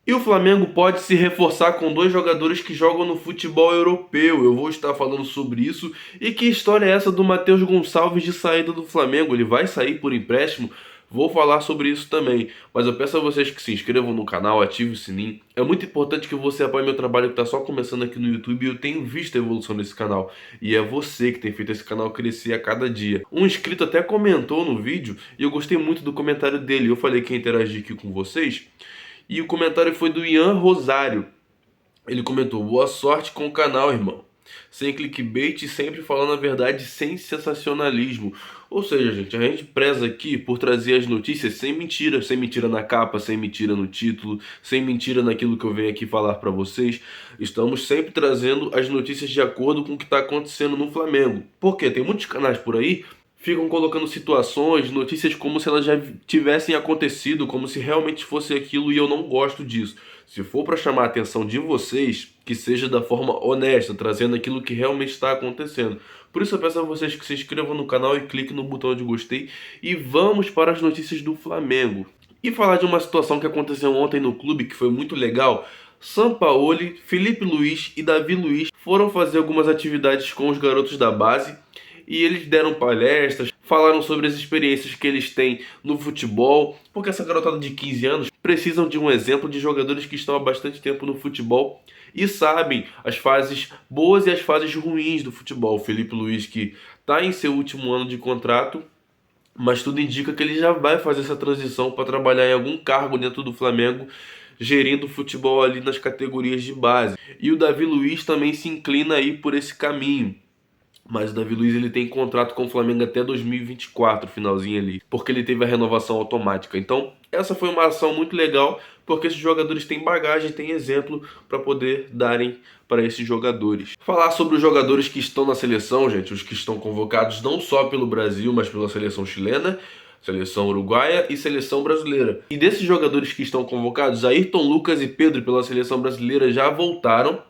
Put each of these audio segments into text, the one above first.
E o Flamengo pode se reforçar com dois jogadores que jogam no futebol europeu. Eu vou estar falando sobre isso. E que história é essa do Matheus Gonçalves de saída do Flamengo? Ele vai sair por empréstimo? Vou falar sobre isso também. Mas eu peço a vocês que se inscrevam no canal, ativem o sininho. É muito importante que você apoie meu trabalho que está só começando aqui no YouTube e eu tenho visto a evolução desse canal. E é você que tem feito esse canal crescer a cada dia. Um inscrito até comentou no vídeo e eu gostei muito do comentário dele. Eu falei que ia interagir aqui com vocês. E o comentário foi do Ian Rosário. Ele comentou: boa sorte com o canal, irmão. Sem clickbait e sempre falando a verdade sem sensacionalismo. Ou seja, gente, a gente preza aqui por trazer as notícias sem mentira na capa, sem mentira no título, sem mentira naquilo que eu venho aqui falar pra vocês. Estamos sempre trazendo as notícias de acordo com o que está acontecendo no Flamengo. Por quê? Tem muitos canais por aí ficam colocando situações, notícias como se elas já tivessem acontecido, como se realmente fosse aquilo, e eu não gosto disso. Se for para chamar a atenção de vocês, que seja da forma honesta, trazendo aquilo que realmente está acontecendo. Por isso eu peço a vocês que se inscrevam no canal e cliquem no botão de gostei e vamos para as notícias do Flamengo. E falar de uma situação que aconteceu ontem no clube que foi muito legal. Sampaoli, Felipe Luiz e Davi Luiz foram fazer algumas atividades com os garotos da base e eles deram palestras, falaram sobre as experiências que eles têm no futebol, porque essa garotada de 15 anos precisam de um exemplo de jogadores que estão há bastante tempo no futebol e sabem as fases boas e as fases ruins do futebol. O Felipe Luiz, que está em seu último ano de contrato, mas tudo indica que ele já vai fazer essa transição para trabalhar em algum cargo dentro do Flamengo, gerindo o futebol ali nas categorias de base. E o Davi Luiz também se inclina aí por esse caminho. Mas o Davi Luiz ele tem contrato com o Flamengo até 2024, finalzinho ali, porque ele teve a renovação automática. Então, essa foi uma ação muito legal, porque esses jogadores têm bagagem, têm exemplo para poder darem para esses jogadores. Falar sobre os jogadores que estão na seleção, gente, os que estão convocados não só pelo Brasil, mas pela seleção chilena, seleção uruguaia e seleção brasileira. E desses jogadores que estão convocados, Ayrton Lucas e Pedro pela seleção brasileira já voltaram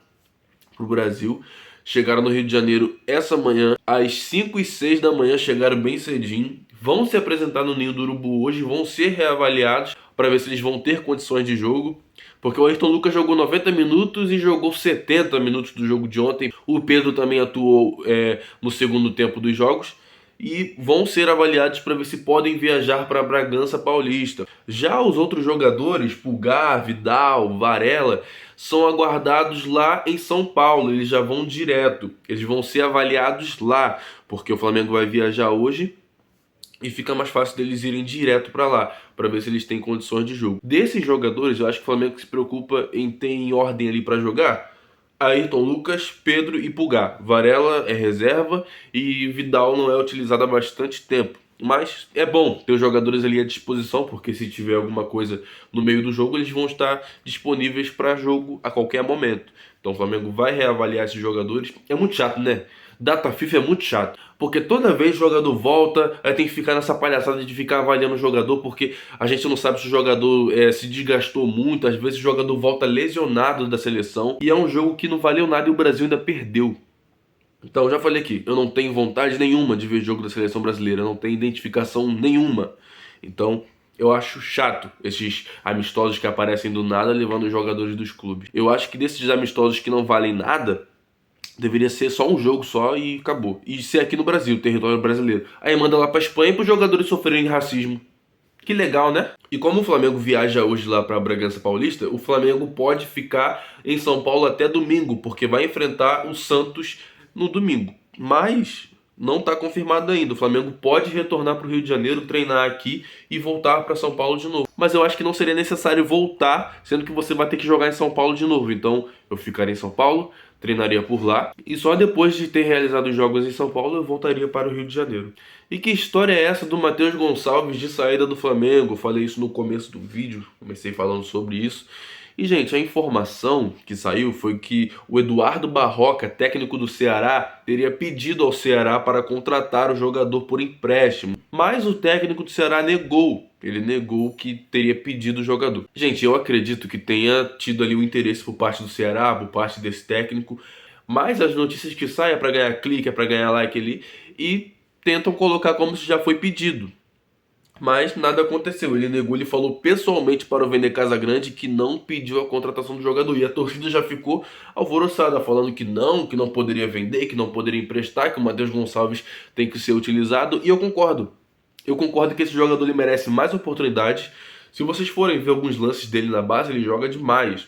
para o Brasil. Chegaram no Rio de Janeiro essa manhã, às 5 e 6 da manhã, chegaram bem cedinho. Vão se apresentar no Ninho do Urubu hoje, vão ser reavaliados para ver se eles vão ter condições de jogo. Porque o Ayrton Lucas jogou 90 minutos e jogou 70 minutos do jogo de ontem. O Pedro também atuou no segundo tempo dos jogos e vão ser avaliados para ver se podem viajar para Bragança Paulista. Já os outros jogadores, Pulgar, Vidal, Varela, são aguardados lá em São Paulo. Eles já vão direto, eles vão ser avaliados lá, porque o Flamengo vai viajar hoje e fica mais fácil deles irem direto para lá, para ver se eles têm condições de jogo. Desses jogadores, eu acho que o Flamengo se preocupa em ter em ordem ali para jogar Ayrton Lucas, Pedro e Pulgar. Varela é reserva e Vidal não é utilizado há bastante tempo. Mas é bom ter os jogadores ali à disposição, porque se tiver alguma coisa no meio do jogo, eles vão estar disponíveis para jogo a qualquer momento. Então o Flamengo vai reavaliar esses jogadores. É muito chato, né? Data FIFA é muito chato, porque toda vez o jogador volta, aí tem que ficar nessa palhaçada de ficar avaliando o jogador, porque a gente não sabe se o jogador se desgastou muito, às vezes o jogador volta lesionado da seleção, e é um jogo que não valeu nada e o Brasil ainda perdeu. Então, já falei aqui, eu não tenho vontade nenhuma de ver jogo da seleção brasileira, eu não tenho identificação nenhuma. Então, eu acho chato esses amistosos que aparecem do nada levando os jogadores dos clubes. Eu acho que desses amistosos que não valem nada, deveria ser só um jogo só e acabou. E ser aqui no Brasil, território brasileiro. Aí manda lá pra Espanha para os jogadores sofrerem racismo. Que legal, né? E como o Flamengo viaja hoje lá para Bragança Paulista, o Flamengo pode ficar em São Paulo até domingo, porque vai enfrentar o Santos no domingo. Mas não está confirmado ainda. O Flamengo pode retornar para o Rio de Janeiro, treinar aqui e voltar para São Paulo de novo. Mas eu acho que não seria necessário voltar, sendo que você vai ter que jogar em São Paulo de novo. Então eu ficaria em São Paulo, treinaria por lá e só depois de ter realizado os jogos em São Paulo eu voltaria para o Rio de Janeiro. E que história é essa do Matheus Gonçalves de saída do Flamengo? Eu falei isso no começo do vídeo, comecei falando sobre isso. E, gente, a informação que saiu foi que o Eduardo Barroca, técnico do Ceará, teria pedido ao Ceará para contratar o jogador por empréstimo. Mas o técnico do Ceará negou. Ele negou que teria pedido o jogador. Gente, eu acredito que tenha tido ali o interesse por parte do Ceará, por parte desse técnico. Mas as notícias que saem é para ganhar clique, é para ganhar like ali. E tentam colocar como se já foi pedido. mas nada aconteceu. Ele negou, ele falou pessoalmente para o Vene Casagrande que não pediu a contratação do jogador. E a torcida já ficou alvoroçada, falando que não poderia vender, que não poderia emprestar, que o Matheus Gonçalves tem que ser utilizado. E eu concordo. Eu concordo que esse jogador ele merece mais oportunidades. Se vocês forem ver alguns lances dele na base, ele joga demais.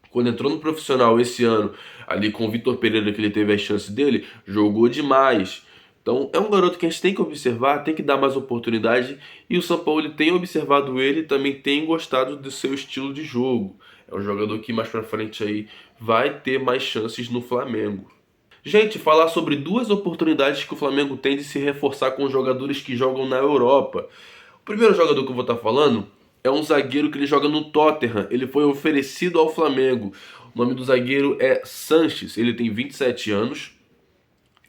Quando entrou no profissional esse ano, ali com o Vitor Pereira, que ele teve a chance dele, jogou demais. Então é um garoto que a gente tem que observar, tem que dar mais oportunidade. E o São Paulo tem observado ele e também tem gostado do seu estilo de jogo. É um jogador que mais pra frente aí vai ter mais chances no Flamengo. Gente, falar sobre duas oportunidades que o Flamengo tem de se reforçar com jogadores que jogam na Europa. O primeiro jogador que eu vou estar falando é um zagueiro que ele joga no Tottenham. Ele foi oferecido ao Flamengo. O nome do zagueiro é Sanches. Ele tem 27 anos.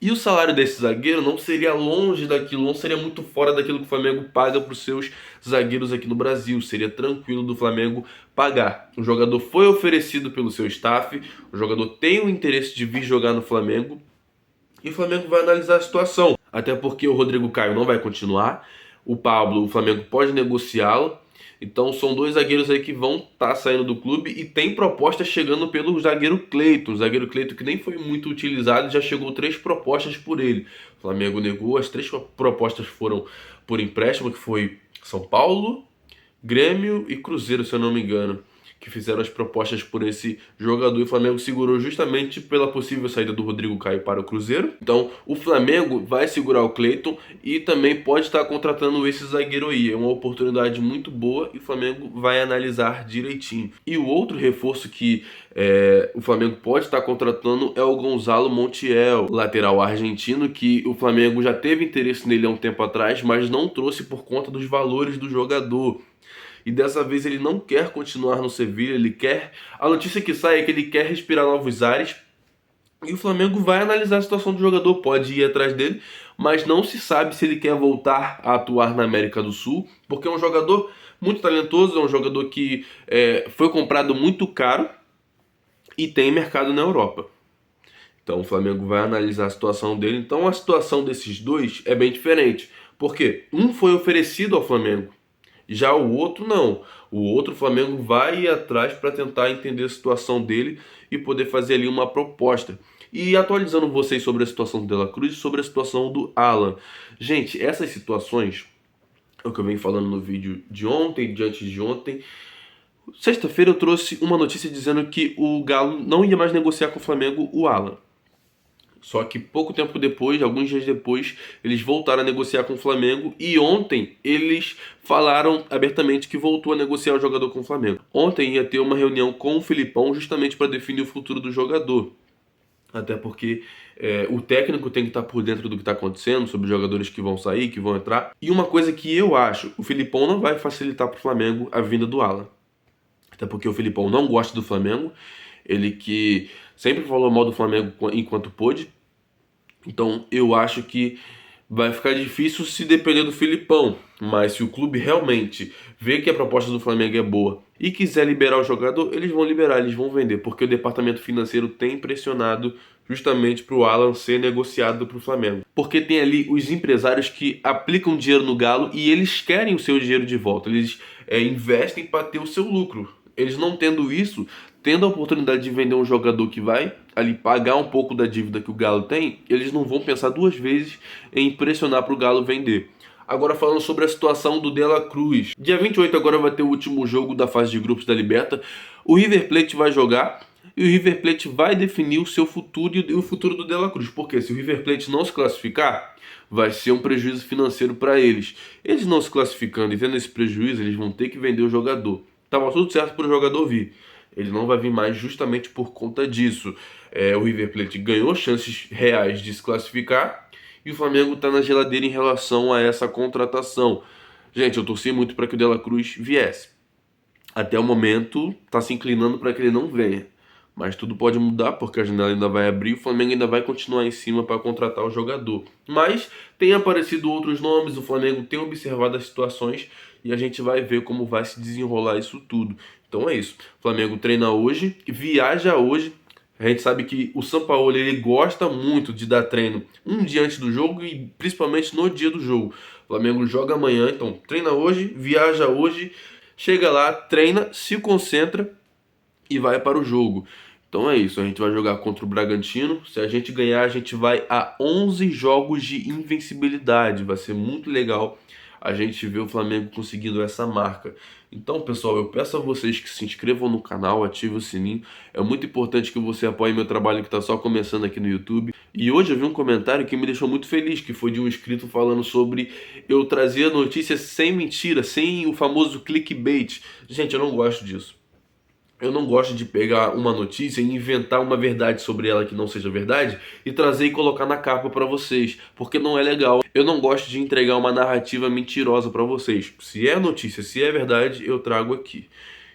E o salário desse zagueiro não seria longe daquilo, não seria muito fora daquilo que o Flamengo paga para os seus zagueiros aqui no Brasil. Seria tranquilo do Flamengo pagar. O jogador foi oferecido pelo seu staff, o jogador tem o interesse de vir jogar no Flamengo e o Flamengo vai analisar a situação. Até porque o Rodrigo Caio não vai continuar, o Pablo, o Flamengo pode negociá-lo. Então são dois zagueiros aí que vão estar saindo do clube e tem propostas chegando pelo zagueiro Cleiton. O zagueiro Cleiton que nem foi muito utilizado, já chegou 3 propostas por ele. O Flamengo negou, as 3 propostas foram por empréstimo, que foi São Paulo, Grêmio e Cruzeiro, se eu não me engano, que fizeram as propostas por esse jogador. E o Flamengo segurou justamente pela possível saída do Rodrigo Caio para o Cruzeiro. Então o Flamengo vai segurar o Cleiton e também pode estar contratando esse zagueiro aí. É uma oportunidade muito boa e o Flamengo vai analisar direitinho. E o outro reforço que o Flamengo pode estar contratando é o Gonzalo Montiel, lateral argentino, que o Flamengo já teve interesse nele há um tempo atrás, mas não trouxe por conta dos valores do jogador. E dessa vez ele não quer continuar no Sevilha, ele quer... A notícia que sai é que ele quer respirar novos ares. E o Flamengo vai analisar a situação do jogador, pode ir atrás dele, mas não se sabe se ele quer voltar a atuar na América do Sul, porque é um jogador muito talentoso, é um jogador que foi comprado muito caro e tem mercado na Europa. Então o Flamengo vai analisar a situação dele. Então a situação desses dois é bem diferente, porque um foi oferecido ao Flamengo, já o outro não. O outro, o Flamengo vai ir atrás para tentar entender a situação dele e poder fazer ali uma proposta. E atualizando vocês sobre a situação do De La Cruz e sobre a situação do Alan. Gente, essas situações, é o que eu venho falando no vídeo de ontem, de antes de ontem. Sexta-feira eu trouxe uma notícia dizendo que o Galo não ia mais negociar com o Flamengo o Alan. Só que pouco tempo depois, alguns dias depois, eles voltaram a negociar com o Flamengo e ontem eles falaram abertamente que voltou a negociar o jogador com o Flamengo. Ontem ia ter uma reunião com o Filipão justamente para definir o futuro do jogador. Até porque o técnico tem que estar por dentro do que está acontecendo, sobre os jogadores que vão sair, que vão entrar. E uma coisa que eu acho, o Filipão não vai facilitar para o Flamengo a vinda do Alan. Até porque o Filipão não gosta do Flamengo. Ele que sempre falou mal do Flamengo enquanto pôde. Então eu acho que vai ficar difícil se depender do Filipão. Mas se o clube realmente vê que a proposta do Flamengo é boa e quiser liberar o jogador, eles vão liberar, eles vão vender. Porque o departamento financeiro tem pressionado justamente para o Alan ser negociado para o Flamengo. Porque tem ali os empresários que aplicam dinheiro no Galo e eles querem o seu dinheiro de volta. Eles investem para ter o seu lucro. Eles não tendo isso, tendo a oportunidade de vender um jogador que vai ali pagar um pouco da dívida que o Galo tem, eles não vão pensar 2 vezes em pressionar para o Galo vender. Agora falando sobre a situação do De La Cruz. Dia 28 agora vai ter o último jogo da fase de grupos da Liberta. O River Plate vai jogar e o River Plate vai definir o seu futuro e o futuro do De La Cruz. Porque se o River Plate não se classificar, vai ser um prejuízo financeiro para eles. Eles não se classificando e tendo esse prejuízo, eles vão ter que vender o jogador. Tava tudo certo para o jogador vir. Ele não vai vir mais justamente por conta disso. O River Plate ganhou chances reais de se classificar e o Flamengo está na geladeira em relação a essa contratação. Gente, eu torci muito para que o De La Cruz viesse. Até o momento está se inclinando para que ele não venha. Mas tudo pode mudar porque a janela ainda vai abrir e o Flamengo ainda vai continuar em cima para contratar o jogador. Mas tem aparecido outros nomes, o Flamengo tem observado as situações e a gente vai ver como vai se desenrolar isso tudo. Então é isso. O Flamengo treina hoje, viaja hoje, A gente sabe que o Sampaoli ele gosta muito de dar treino um dia antes do jogo e principalmente no dia do jogo. O Flamengo joga amanhã, então treina hoje, viaja hoje, chega lá, treina, se concentra e vai para o jogo. Então é isso, a gente vai jogar contra o Bragantino. Se a gente ganhar, a gente vai a 11 jogos de invencibilidade. Vai ser muito legal a gente ver o Flamengo conseguindo essa marca. Então, pessoal, eu peço a vocês que se inscrevam no canal, ativem o sininho. É muito importante que você apoie meu trabalho que está só começando aqui no YouTube. E hoje eu vi um comentário que me deixou muito feliz, que foi de um inscrito falando sobre eu trazer notícias sem mentira, sem o famoso clickbait. Gente, eu não gosto disso. Eu não gosto de pegar uma notícia e inventar uma verdade sobre ela que não seja verdade e trazer e colocar na capa pra vocês, porque não é legal. Eu não gosto de entregar uma narrativa mentirosa pra vocês. Se é notícia, se é verdade, eu trago aqui.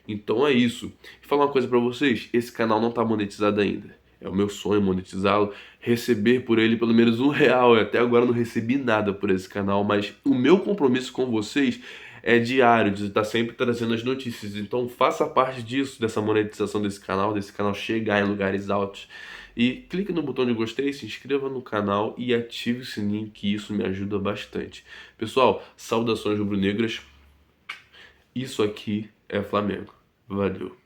Então é isso. E falar uma coisa pra vocês, esse canal não tá monetizado ainda. É o meu sonho monetizá-lo, receber por ele pelo menos R$ 1. Eu até agora não recebi nada por esse canal, mas o meu compromisso com vocês é diário, de estar sempre trazendo as notícias. Então faça parte disso, dessa monetização desse canal chegar em lugares altos. E clique no botão de gostei, se inscreva no canal e ative o sininho, que isso me ajuda bastante. Pessoal, saudações rubro-negras. Isso aqui é Flamengo. Valeu.